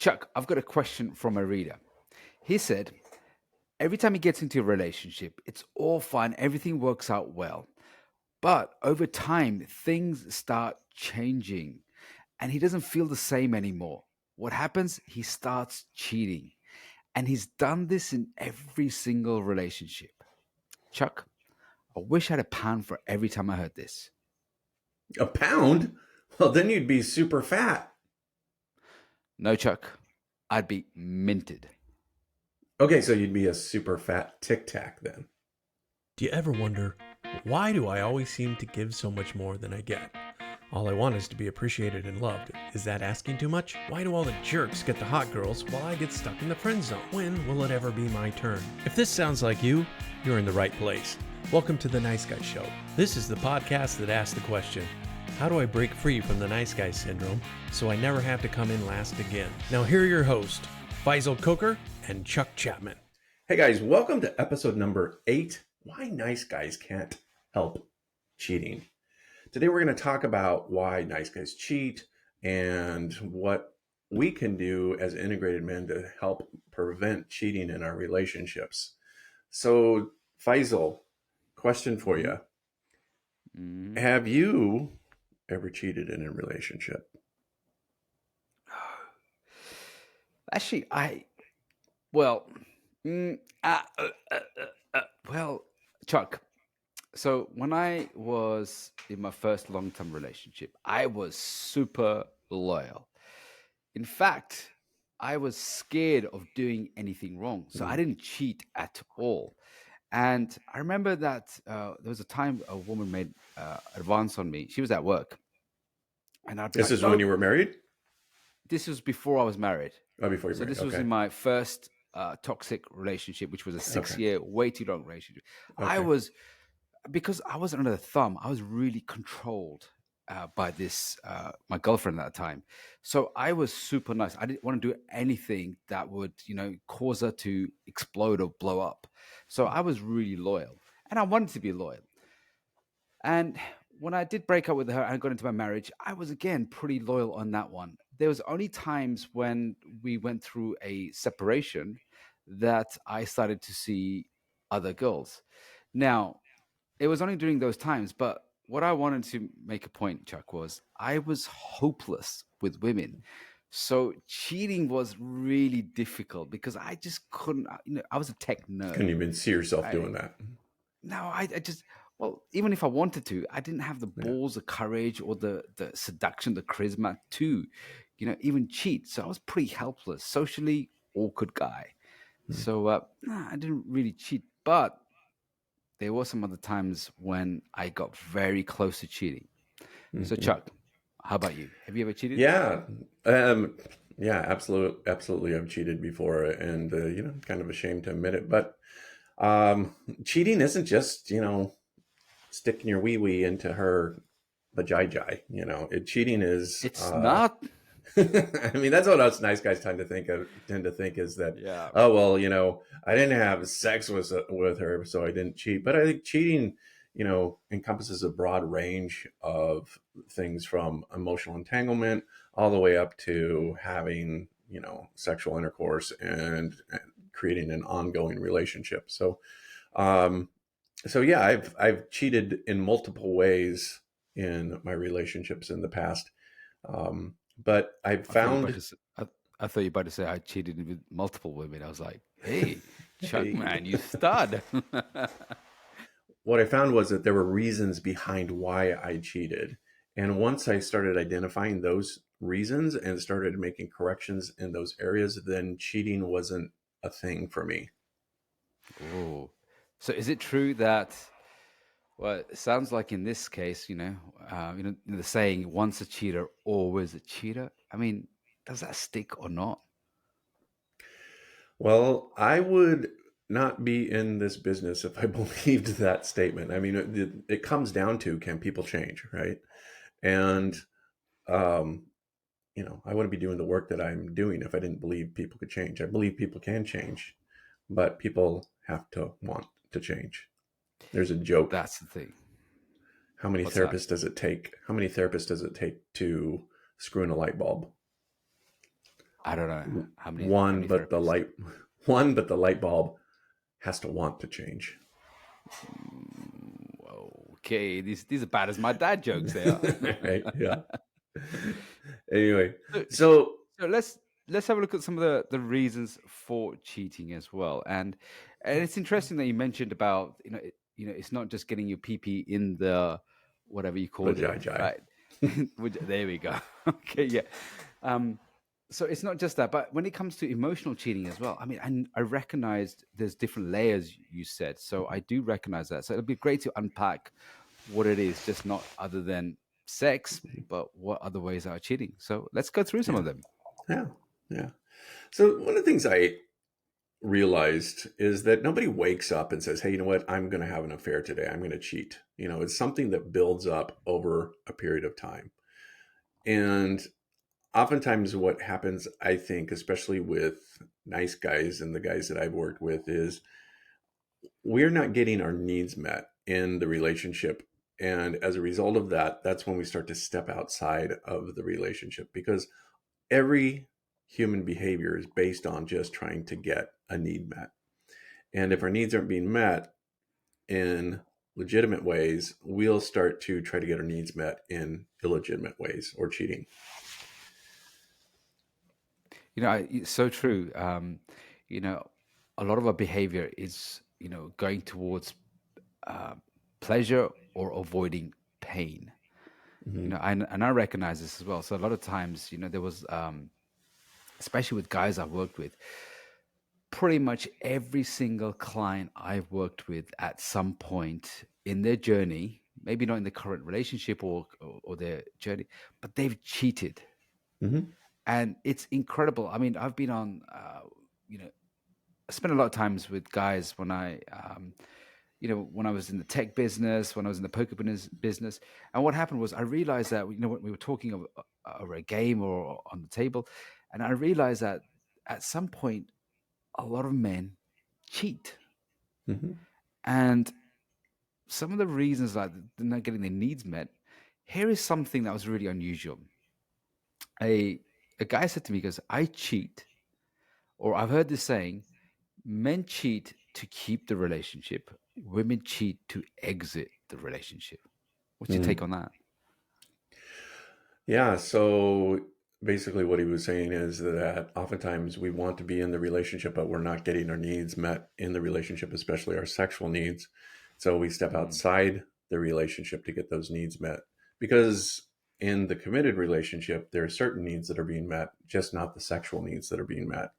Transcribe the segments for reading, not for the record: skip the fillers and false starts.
Chuck, I've got a question from a reader. He said, every time he gets into a relationship, it's all fine, everything works out well. But over time, things start changing and he doesn't feel the same anymore. What happens? He starts cheating. And he's done this in every single relationship. Chuck, I wish I had a pound for every time I heard this. A pound? Well, then you'd be super fat. No, Chuck, I'd be minted. Okay, so you'd be a super fat Tic Tac then. Do you ever wonder, why do I always seem to give so much more than I get? All I want is to be appreciated and loved. Is that asking too much? Why do all the jerks get the hot girls while I get stuck in the friend zone? When will it ever be my turn? If this sounds like you, you're in the right place. Welcome to The Nice Guy Show. This is the podcast that asks the question, how do I break free from the nice guy syndrome so I never have to come in last again? Now here are your hosts, Faisal Coker and Chuck Chapman. Hey guys, welcome to episode number 8, Why Nice Guys Can't Help Cheating. Today we're going to talk about why nice guys cheat and what we can do as integrated men to help prevent cheating in our relationships. So, Faisal, question for you. Have you ever cheated in a relationship? Actually, well, Chuck. So when I was in my first long-term relationship, I was super loyal. In fact, I was scared of doing anything wrong, so I didn't cheat at all. And I remember that there was a time a woman made advance on me. She was at work, and I'd be This like, is when you "No." were married? This was before I was married. Oh, before you So were married. this was Okay. in my first toxic relationship, which was a 6 year, way too long relationship. I Okay. was, because I wasn't under the thumb, I was really controlled by this, my girlfriend at the time. So I was super nice. I didn't want to do anything that would, cause her to explode or blow up. So I was really loyal and I wanted to be loyal. And when I did break up with her and got into my marriage, I was again pretty loyal on that one. There was only times when we went through a separation that I started to see other girls. Now, it was only during those times, but what I wanted to make a point, Chuck, was I was hopeless with women. So cheating was really difficult because I just couldn't, I was a tech Couldn't nerd. even see yourself I, doing that. no, I just, well, even if I wanted to, I didn't have the Yeah. balls, the courage, or the seduction, the charisma to, even cheat. So I was pretty helpless, socially awkward guy. So nah, I didn't really cheat, but there were some other times when I got very close to cheating. So Mm-hmm. Chuck, how about you? Have you ever cheated? Yeah. Um, yeah, absolutely. Absolutely. I've cheated before and, kind of ashamed to admit it. But cheating isn't just, sticking your wee wee into her vajayjay. Cheating is, It's not. I mean, that's what us nice guys tend to think is that, Yeah. oh, well, I didn't have sex with her, so I didn't cheat. But I think cheating, encompasses a broad range of things from emotional entanglement all the way up to having, sexual intercourse and creating an ongoing relationship. Um, so yeah, I've cheated in multiple ways in my relationships in the past. But I've I thought you about found, to say, I thought you about to say I cheated with multiple women. I was like, hey, Chuck, hey, man, you stud. what I found was that there were reasons behind why I cheated. And once I started identifying those reasons and started making corrections in those areas, then cheating wasn't a thing for me. Oh, so is it true that? Well, it sounds like in this case, the saying "once a cheater, always a cheater." I mean, does that stick or not? Well, I would not be in this business if I believed that statement. I mean, it comes down to, can people change, right? And um, I wouldn't be doing the work that I'm doing if I didn't believe people could change. I believe people can change, but people have to want to change. There's a joke. That's the thing. How many What's that? therapists does it take? How many therapists does it take to screw in a light bulb? I don't know how One, many but the therapists. light, one, but the light bulb has to want to change. Okay, these are bad as my dad jokes. They are. Right? Yeah. Anyway, So, so so let's have a look at some of the reasons for cheating as well. And it's interesting that you mentioned about it's not just getting your pee in the whatever you called it, vajayjay. right? There we go. Okay, yeah. Um, so it's not just that, but when it comes to emotional cheating as well, I mean, I recognized there's different layers you said, so I do recognize that. So it'll be great to unpack what it is, just not other than sex, but what other ways are cheating. So let's go through some Yeah. of them. Yeah. Yeah. So one of the things I realized is that nobody wakes up and says, hey, you know what? I'm going to have an affair today. I'm going to cheat. It's something that builds up over a period of time. And oftentimes what happens, I think, especially with nice guys and the guys that I've worked with, is we're not getting our needs met in the relationship. And as a result of that, that's when we start to step outside of the relationship, because every human behavior is based on just trying to get a need met. And if our needs aren't being met in legitimate ways, we'll start to try to get our needs met in illegitimate ways or cheating. It's so true. You know, a lot of our behavior is, going towards uh, pleasure or avoiding pain. Mm-hmm. And I recognize this as well. So a lot of times, there was, especially with guys I've worked with, pretty much every single client I've worked with at some point in their journey, maybe not in the current relationship or their journey, but they've cheated. Mm-hmm. And it's incredible. I mean, I've been on, I spent a lot of times with guys when I was in the tech business, when I was in the poker business. And what happened was I realized that, when we were talking over a game or on the table, and I realized that at some point, a lot of men cheat. Mm-hmm. And some of the reasons like they're not getting their needs met, here is something that was really unusual. A, a guy said to me, he goes, I cheat, or I've heard this saying, men cheat to keep the relationship, women cheat to exit the relationship. What's your Mm-hmm. take on that? Yeah. So basically, what he was saying is that oftentimes we want to be in the relationship, but we're not getting our needs met in the relationship, especially our sexual needs. So we step Mm, outside the relationship to get those needs met. Because in the committed relationship, there are certain needs that are being met, just not the sexual needs that are being met.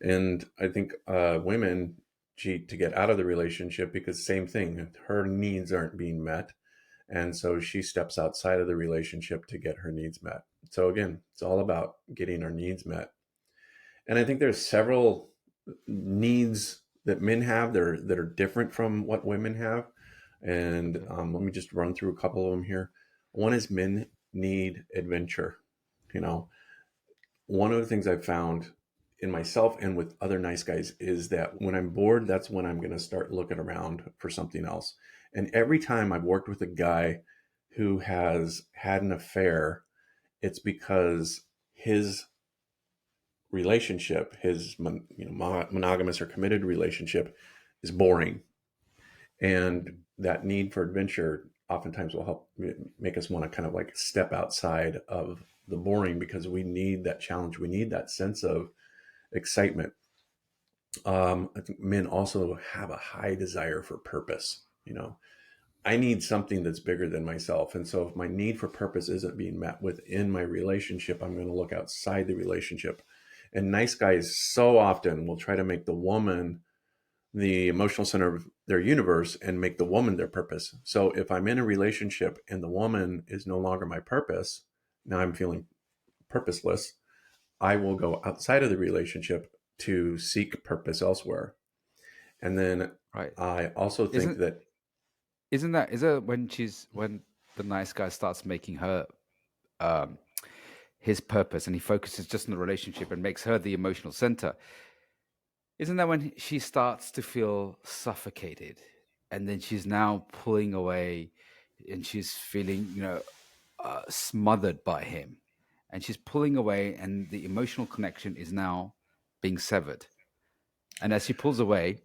And I think women cheat to get out of the relationship because same thing, her needs aren't being met, and so she steps outside of the relationship to get her needs met. So again, it's all about getting our needs met. And I think there's several needs that men have that are different from what women have. And okay. let me just run through a couple of them here. One is men need adventure. You know, one of the things I've found in myself and with other nice guys is that when I'm bored, that's when I'm going to start looking around for something else. And every time I've worked with a guy who has had an affair, it's because his relationship, his monogamous or committed relationship, is boring, and Mm, that need for adventure oftentimes will help make us want to kind of like step outside of the boring, because we need that challenge, we need that sense of excitement. I think men also have a high desire for purpose. I need something that's bigger than myself. And so if my need for purpose isn't being met within my relationship, I'm going to look outside the relationship. And nice guys so often will try to make the woman the emotional center of their universe and make the woman their purpose. So if I'm in a relationship and the woman is no longer my purpose, now I'm feeling purposeless, I will go outside of the relationship to seek purpose elsewhere. And then right. I also think Isn't that, isn't that is that when the nice guy starts making her um his purpose, and he focuses just on the relationship and makes her the emotional center? Isn't that when she starts to feel suffocated, and then she's now pulling away, and she's feeling, smothered by him, and she's pulling away, and the emotional connection is now being severed. And as she pulls away,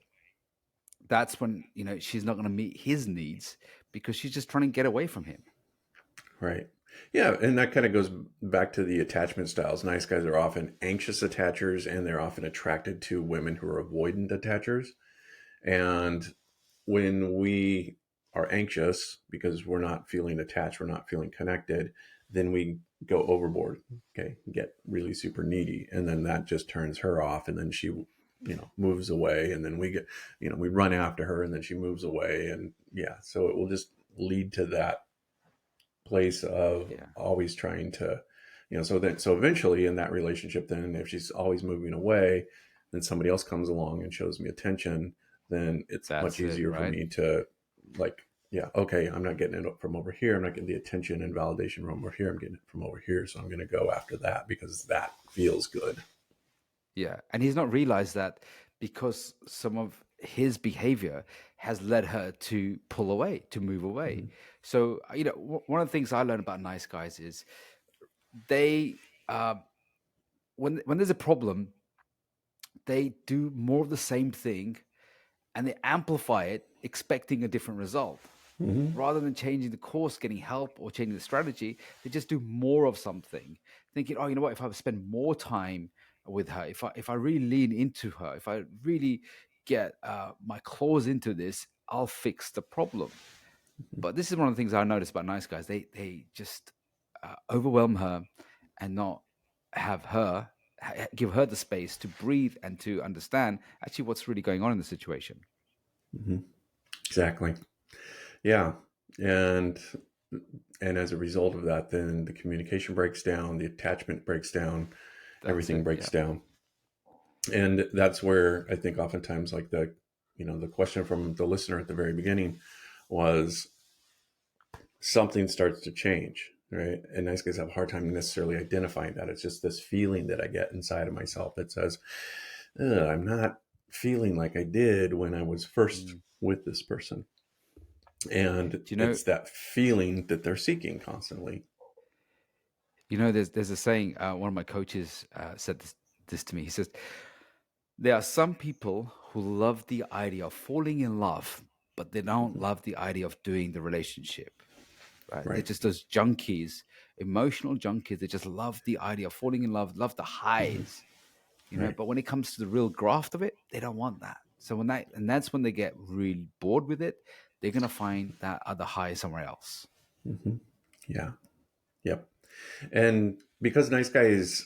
that's when, she's not going to meet his needs because she's just trying to get away from him. Right. Yeah, and that kind of goes back to the attachment styles. Nice guys are often anxious attachers, and they're often attracted to women who are avoidant attachers. And when we are anxious because we're not feeling attached, we're not feeling connected, then we go overboard, okay, get really super needy. And then that just turns her off. And then she, moves away. And then we get, we run after her, and then she moves away. And yeah, so it will just lead to that place of Yeah. always trying to, so eventually in that relationship, then if she's always moving away, then somebody else comes along and shows me attention, then it's much That's it, easier for right? me to, like, yeah, okay, I'm not getting it from over here. I'm not getting the attention and validation from over here. I'm getting it from over here. So I'm going to go after that because that feels good. Yeah. And he's not realized that because some of his behavior has led her to pull away, to move away. Mm-hmm. So, one of the things I learned about nice guys is they, when there's a problem, they do more of the same thing and they amplify it, expecting a different result. Mm-hmm. Rather than changing the course, getting help, or changing the strategy, they just do more of something, thinking, oh, you know what? If I spend more time with her, if I really lean into her, if I really get my claws into this, I'll fix the problem. But this is one of the things I noticed about nice guys. They just overwhelm her and not have her give her the space to breathe and to understand actually what's really going on in the situation. Mm-hmm. Exactly. Yeah. And as a result of that, then the communication breaks down, the attachment breaks down, everything breaks down. And that's where I think oftentimes, like the question from the listener at the very beginning was, something starts to change, right? And nice guys have a hard time necessarily identifying that. It's just this feeling that I get inside of myself that says, I'm not feeling like I did when I was first with this person. And it's that feeling that they're seeking constantly. There's a saying, one of my coaches said this to me. He says, there are some people who love the idea of falling in love, but they don't love the idea of doing the relationship. Right? They're just those junkies, emotional junkies. They just love the idea of falling in love, love the highs, but when it comes to the real graft of it, they don't want that. So that's when they get really bored with it, they're going to find that other high somewhere else. Mm-hmm. Yeah. Yep. And because nice guys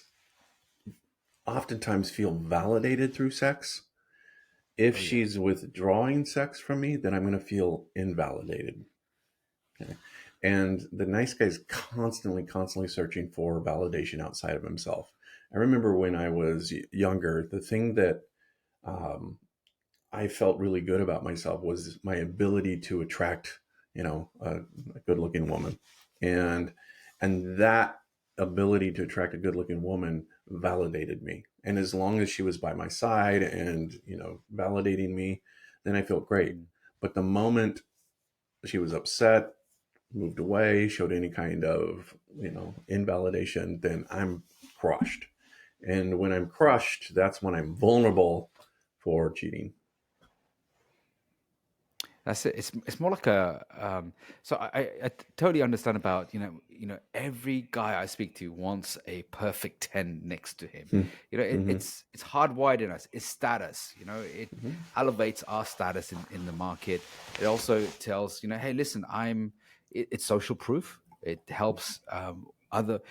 oftentimes feel validated through sex, if she's withdrawing sex from me, then I'm going to feel invalidated. Okay. And the nice guy's constantly searching for validation outside of himself. I remember when I was younger, the thing that I felt really good about myself was my ability to attract, a good-looking woman, and that ability to attract a good-looking woman validated me. And as long as she was by my side and validating me, then I felt great. But the moment she was upset, moved away, showed any kind of invalidation, then I'm crushed. And when I'm crushed, that's when I'm vulnerable for cheating. That's it. It's more like a so I totally understand about every guy I speak to wants a perfect 10 next to him. It's hardwired in us. It's status. It elevates our status in the market. It also tells hey, listen, it's social proof. It helps other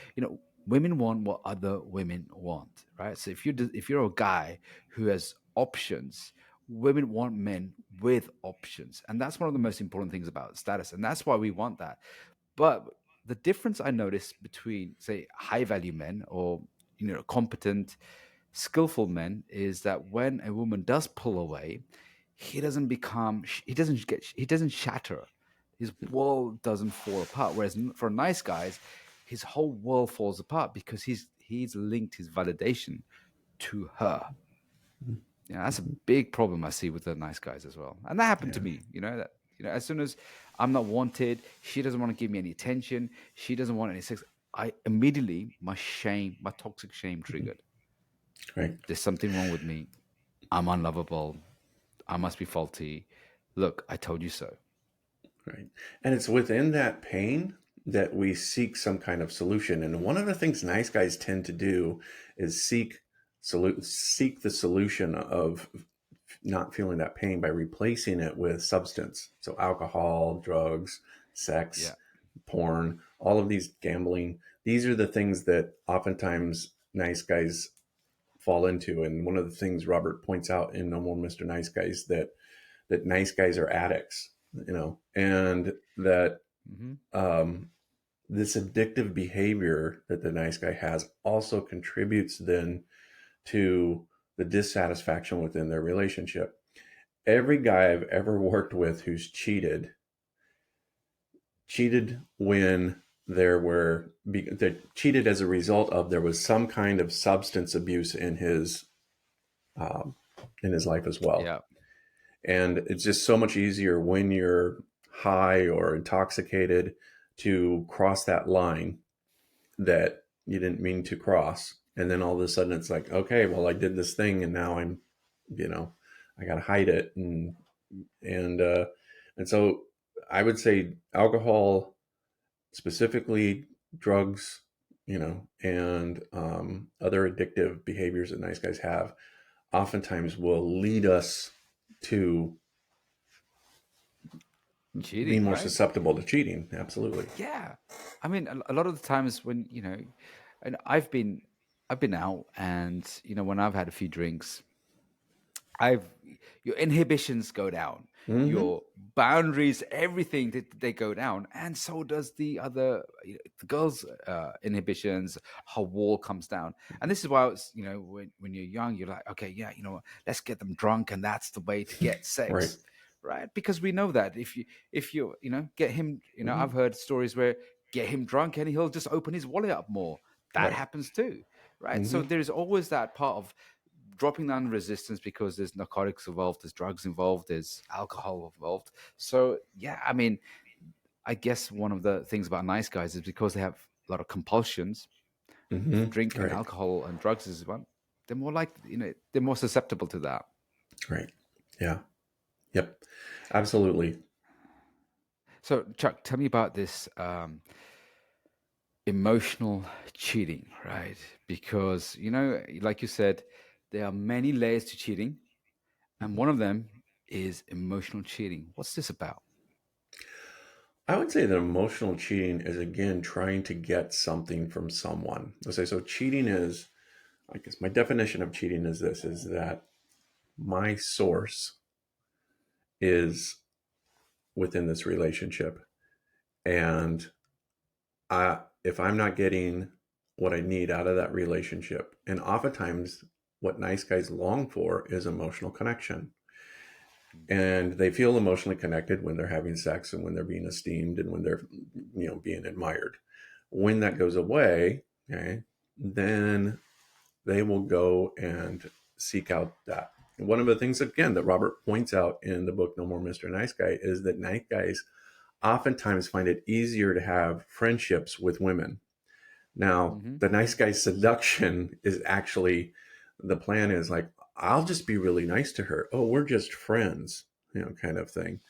women want what other women want, right? So if you're a guy who has options, women want men with options, and that's one of the most important things about status, and that's why we want that. But the difference I notice between, say, high value men or competent, skillful men is that when a woman does pull away, he doesn't shatter, his world doesn't fall apart. Whereas for nice guys, his whole world falls apart because he's linked his validation to her. That's a big problem I see with the nice guys as well. And that happened to me, that as soon as I'm not wanted, she doesn't want to give me any attention, she doesn't want any sex, I immediately, my toxic shame Mhm. triggered. Right. There's something wrong with me. I'm unlovable. I must be faulty. Look, I told you so. Right. And it's within that pain that we seek some kind of solution. And one of the things nice guys tend to do is seek the solution of not feeling that pain by replacing it with substance. So alcohol, drugs, sex, Yeah. porn, all of these, gambling. These are the things that oftentimes nice guys fall into. And one of the things Robert points out in No More Mr. Nice Guys, that nice guys are addicts, and that Hmm. um, this addictive behavior that the nice guy has also contributes then to the dissatisfaction within their relationship. Every guy I've ever worked with who's cheated when they cheated as a result of there was some kind of substance abuse um, in his life as well. Yeah. And it's just so much easier when you're high or intoxicated to cross that line that you didn't mean to cross. And then all of a sudden it's like, okay, well, I did this thing and now you know, I got to hide it. And and so I would say alcohol, specifically drugs, and other addictive behaviors that nice guys have, oftentimes will lead us to be Cheating, more right? susceptible to cheating. Absolutely. Yeah. I mean, a lot of the times when, and I've been out and, when I've had a few drinks, I've your inhibitions go down, Hmm. your boundaries, everything they go down, and so does the girls' inhibitions. Her wall comes down, and this is why it's when you're young, you're like, okay, yeah, what, let's get them drunk, and that's the way to get Right. sex, right? Because we know that if you get him, Hmm. I've heard stories where get him drunk and he'll just open his wallet up more. That Right. happens too, right? So Hmm. there's always that part of dropping down resistance because there's narcotics involved, there's drugs involved, there's alcohol involved. So yeah, I mean, I guess one of the things about nice guys is because they have a lot of compulsions, Hmm. drink and Right. alcohol and drugs is one. They're more like they're more susceptible to that. Right. Yeah. Yep. Absolutely. So Chuck, tell me about this emotional cheating, right? Because like you said, there are many layers to cheating, and one of them is emotional cheating. What's this about? I would say that emotional cheating is, again, trying to get something from someone. Let's say, so cheating is, I guess my definition of cheating is this, is that my source is within this relationship. And if I'm not getting what I need out of that relationship, and oftentimes what nice guys long for is emotional connection. And they feel emotionally connected when they're having sex and when they're being esteemed and when they're, being admired. When that goes away, okay, then they will go and seek out that. And one of the things, again, that Robert points out in the book No More Mr. Nice Guy is that nice guys oftentimes find it easier to have friendships with women. Now, Mm-hmm. the nice guy seduction is actually, the plan is like, I'll just be really nice to her. Oh, we're just friends, kind of thing.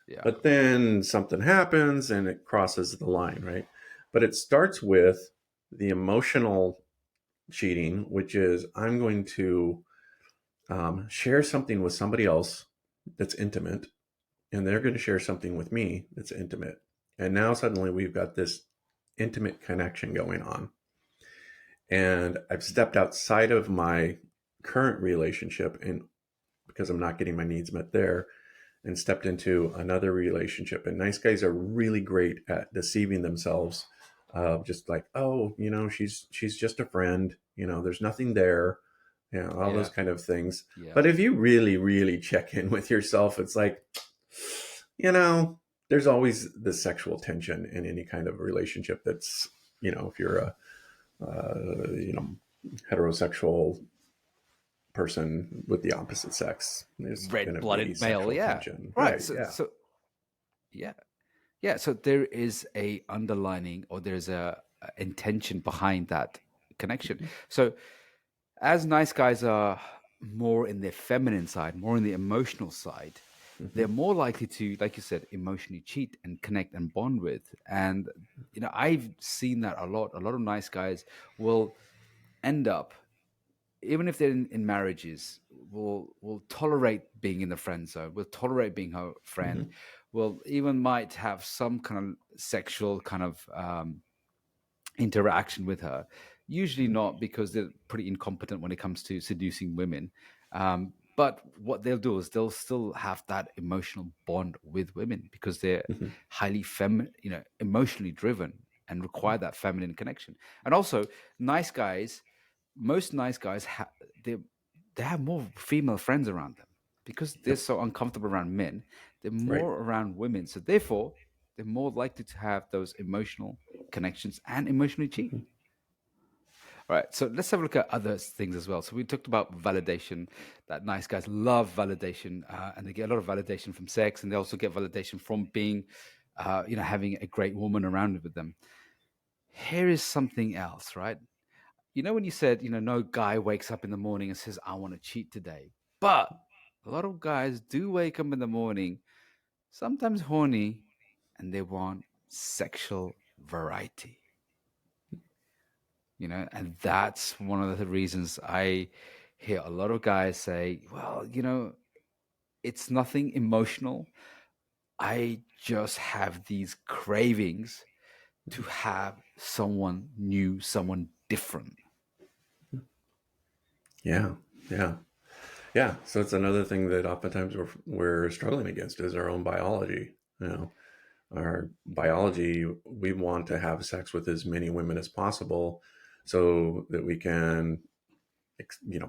Yeah. But then something happens and it crosses the line, right? But it starts with the emotional cheating, which is I'm going to share something with somebody else that's intimate, and they're going to share something with me that's intimate. And now suddenly we've got this intimate connection going on. And I've stepped outside of my current relationship, and because I'm not getting my needs met there, and stepped into another relationship. And nice guys are really great at deceiving themselves, just like, oh, she's just a friend, there's nothing there, all those Yeah. kind of things. Yeah. But if you really, really check in with yourself, it's like, you know, there's always the sexual tension in any kind of relationship. That's, if you're a, uh, you know, heterosexual person with the opposite sex, there's going to be Red-blooded male, sexual yeah. tension, Right. right? So Yeah. yeah. Yeah. So there is a underlining or there's a intention behind that connection. So as nice guys are more in their feminine side, more in the emotional side, they're Hmm. more likely to, like you said, emotionally cheat and connect and bond with. And I've seen that a lot. A lot of nice guys will end up, even if they're in marriages, will tolerate being in the friend zone, will tolerate being her friend, Hmm. will even might have some kind of sexual kind of interaction with her. Usually not, because they're pretty incompetent when it comes to seducing women. But what they'll do is they'll still have that emotional bond with women because they're Hmm. highly feminine, emotionally driven, and require that feminine connection. And also, nice guys, most nice guys they have more female friends around them because they're Yep. so uncomfortable around men. They're Right. more around women, so therefore they're more likely to have those emotional connections and emotionally cheat. Hmm. All right, so let's have a look at other things as well. So we talked about validation, that nice guys love validation, and they get a lot of validation from sex, and they also get validation from being, having a great woman around with them. Here is something else, right? When you said, no guy wakes up in the morning and says, I want to cheat today. But a lot of guys do wake up in the morning, sometimes horny, and they want sexual variety. And that's one of the reasons I hear a lot of guys say, well, it's nothing emotional. I just have these cravings to have someone new, someone different. Yeah. Yeah. Yeah. So it's another thing that oftentimes we're struggling against is our own biology. You know, our biology, we want to have sex with as many women as possible so that we can,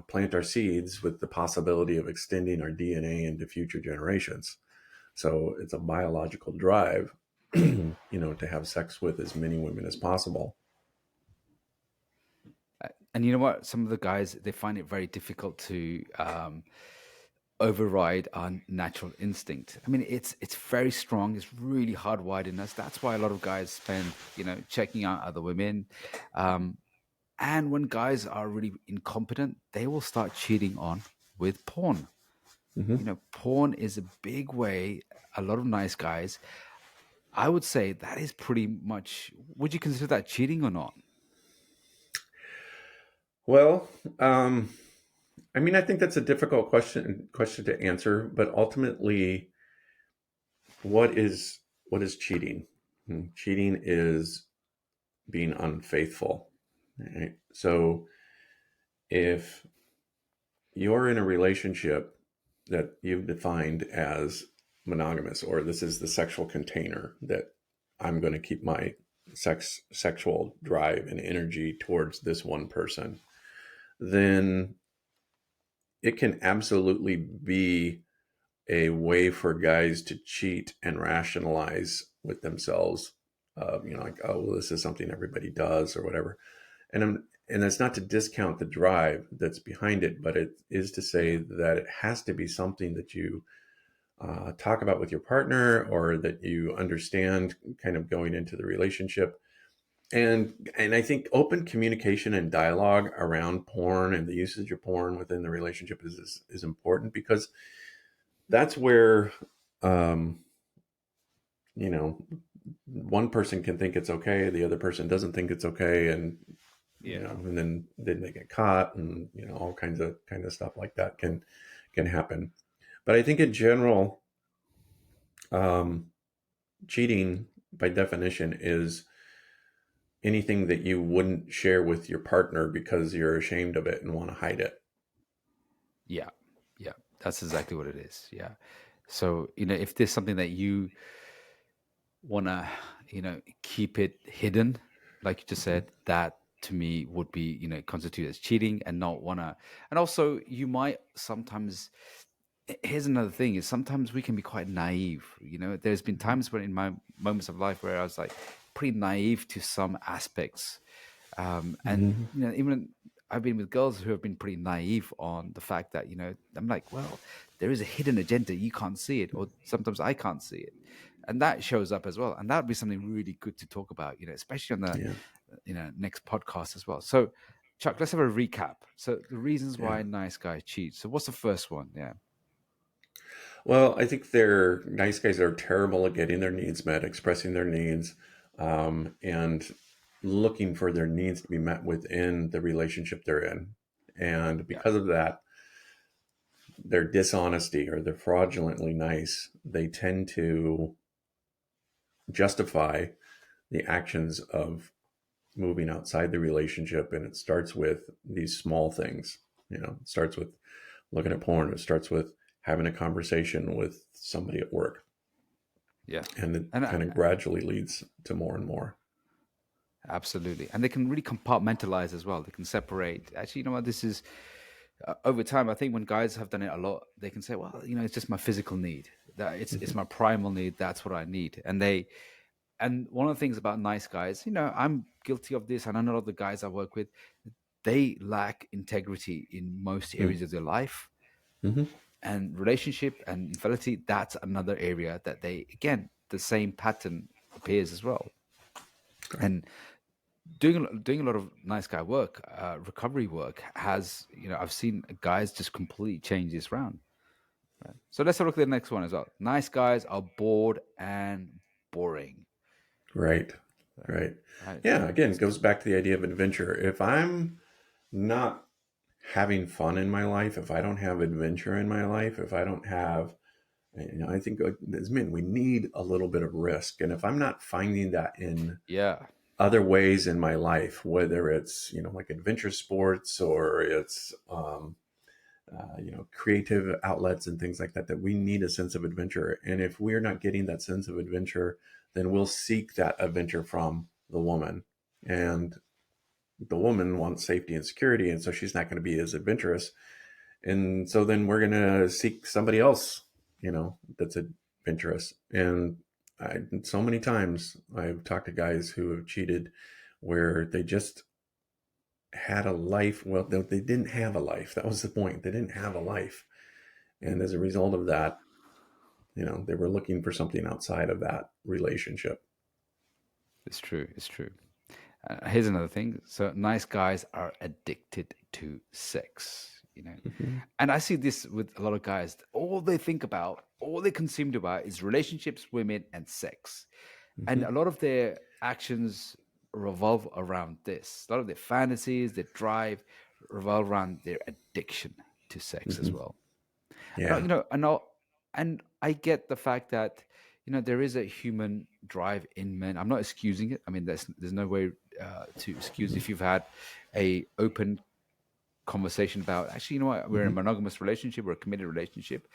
plant our seeds with the possibility of extending our DNA into future generations. So it's a biological drive, to have sex with as many women as possible. And you know what? Some of the guys, they find it very difficult to override our natural instinct. I mean, it's very strong. It's really hardwired in us. That's why a lot of guys spend, checking out other women. Um, and when guys are really incompetent, they will start cheating on with porn. Hmm. Porn is a big way. A lot of nice guys, I would say that is pretty much. Would you consider that cheating or not? Well, um, I mean, I think that's a difficult question to answer, but ultimately, what is what is cheating? Cheating is being unfaithful. Right? So if you're in a relationship that you've defined as monogamous, or this is the sexual container that I'm going to keep my sexual drive and energy towards this one person, then it can absolutely be a way for guys to cheat and rationalize with themselves. Like, oh, well, this is something everybody does or whatever. And it's not to discount the drive that's behind it, but it is to say that it has to be something that you talk about with your partner, or that you understand kind of going into the relationship. And I think open communication and dialogue around porn and the usage of porn within the relationship is important, because that's where um, you know one person can think it's okay, the other person doesn't think it's okay, and Yeah. and then they get caught, and all kinds of stuff like that can happen. But I think in general, um, cheating by definition is anything that you wouldn't share with your partner because you're ashamed of it and want to hide it. Yeah, yeah, that's exactly what it is. Yeah. So, if there's something that you want to, keep it hidden, like you just Mhm. said, that to me would be, constitute as cheating and not want to. And also, you might sometimes, here's another thing is sometimes we can be quite naive. There's been Mhm. times when in my moments of life where I was like pretty naive to some aspects. And Mhm. even I've been with girls who have been pretty naive on the fact that I'm like, well, there is a hidden agenda, you can't see it, or sometimes I can't see it, and that shows up as well. And that would be something really good to talk about, especially on the Yeah. next podcast as well. So, Chuck, let's have a recap. So, the reasons Yeah. why nice guy cheats. So, what's the first one? Yeah. Well, I think they're nice guys are terrible at getting their needs met, expressing their needs, and looking for their needs to be met within the relationship they're in. And Yeah. because of that, their dishonesty or they're fraudulently nice, they tend to justify the actions of moving outside the relationship. And it starts with these small things. It starts with looking at porn. It starts with having a conversation with somebody at work. Yeah. And it And kind of gradually leads to more and more. absolutely. And they can really compartmentalize as well. They can separate. Actually, you know what? This is over time. I think when guys have done it a lot, they can say, well, it's just my physical need. That it's my primal need. That's what I need. And one of the things about nice guys, I'm guilty of this. And I know a lot of the guys I work with, they lack integrity in most areas of their life. Mm-hmm. And relationship and infidelity, that's another area that again, the same pattern appears as well. Right. And doing a lot of nice guy work, recovery work has, I've seen guys just completely change this round. Right? So let's have a look at the next one as well. Nice guys are bored and boring. Right. Right. Right? Yeah. Again, it goes back to the idea of adventure. If I'm not having fun in my life, if I don't have adventure in my life, if I don't have, I think as men, we need a little bit of risk. And if I'm not finding that in Yeah. other ways in my life, whether it's, like adventure sports or it's, creative outlets and things like that, that we need a sense of adventure. And if we're not getting that sense of adventure, then we'll seek that adventure from the woman. And the woman wants safety and security. And so she's not going to be as adventurous. And so then we're going to seek somebody else, that's adventurous. And so many times I've talked to guys who have cheated where they just had a life. Well, they didn't have a life. That was the point. They didn't have a life. And as a result of that, they were looking for something outside of that relationship. It's true. It's true. Here's another thing. So nice guys are addicted to sex, Mm-hmm. and I see this with a lot of guys. All they think about, all they consumed about is relationships, women, and sex. And Mm-hmm. a lot of their actions revolve around this. A lot of their fantasies, their drive revolve around their addiction to sex as Mm-hmm. well. And Yeah. and I get the fact that there is a human drive in men. I'm not excusing it. I mean, there's no way to excuse Mm-hmm. if you've had a open conversation about actually, we're in a Mm-hmm. monogamous relationship, we're a committed relationship.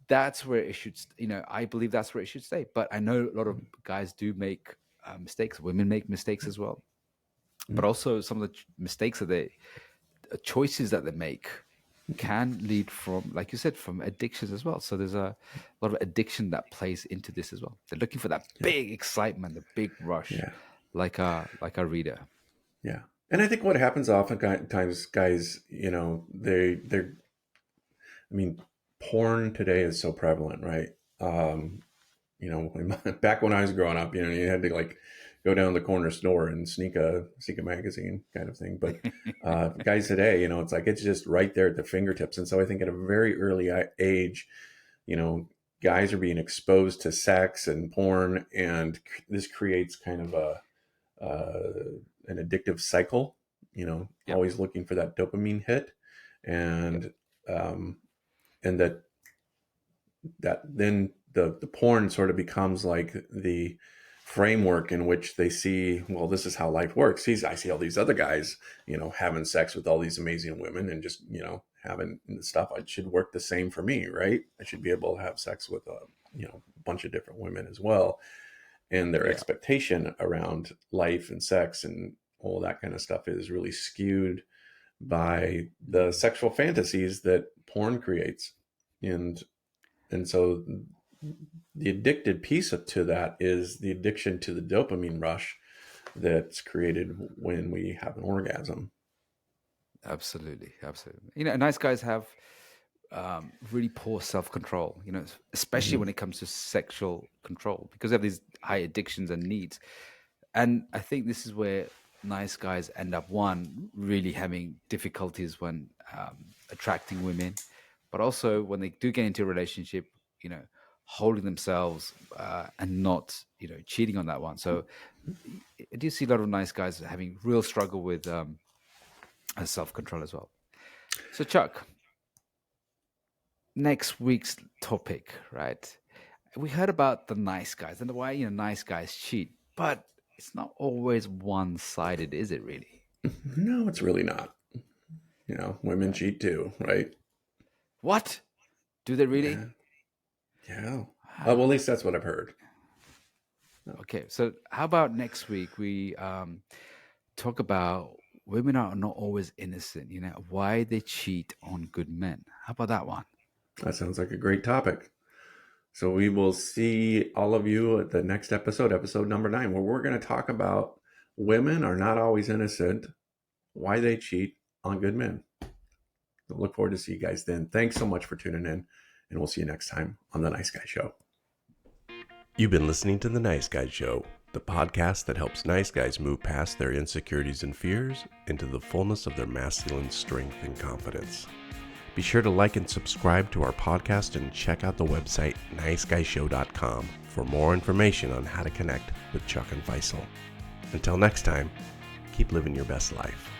That's where it should, I believe that's where it should stay. But I know a lot of guys do make mistakes. Women make mistakes as well. But also some of the mistakes that choices that they make can lead from, like you said, from addictions as well. So there's a lot of addiction that plays into this as well. They're looking for that Yeah. big excitement, the big rush, Yeah. like a reader. Yeah. And I think what happens oftentimes, guys, I mean, porn today is so prevalent, right? Back when I was growing up, you had to like go down the corner store and sneak a magazine kind of thing. But guys today, it's like it's just right there at the fingertips. And so I think at a very early age, guys are being exposed to sex and porn, and this creates kind of an addictive cycle. Yep. Always looking for that dopamine hit, and and that then the porn sort of becomes like the framework in which they see, well, this is how life works. I see all these other guys, having sex with all these amazing women and just, having stuff. It should work the same for me, right? I should be able to have sex with a bunch of different women as well. And their Yeah. expectation around life and sex and all that kind of stuff is really skewed by the sexual fantasies that porn creates. And so the addicted piece to that is the addiction to the dopamine rush that's created when we have an orgasm. Absolutely. Nice guys have really poor self-control, especially Mm-hmm. when it comes to sexual control, because they have these high addictions and needs. And I think this is where nice guys end up, one, really having difficulties when attracting women, but also when they do get into a relationship, you know, holding themselves and not, you know, cheating on that one. So I do see a lot of nice guys having real struggle with self-control as well. So Chuck, next week's topic, right? We heard about the nice guys and why, you know, nice guys cheat, but it's not always one-sided, is it really? No, it's really not. Women Right. cheat too, right? What? Do they really? Yeah. Yeah. Ah, Well, at least that's what I've heard. okay, so how about next week we talk about women are not always innocent, you know, why they cheat on good men. How about that one? That sounds like a great topic. So we will see all of you at the next episode number 9, where we're going to talk about women are not always innocent, why they cheat on good men. So look forward to see you guys then. Thanks so much for tuning in, and we'll see you next time on The Nice Guy Show. You've been listening to The Nice Guy Show, the podcast that helps nice guys move past their insecurities and fears into the fullness of their masculine strength and confidence. Be sure to like and subscribe to our podcast and check out the website niceguyshow.com for more information on how to connect with Chuck and Faisal. Until next time, keep living your best life.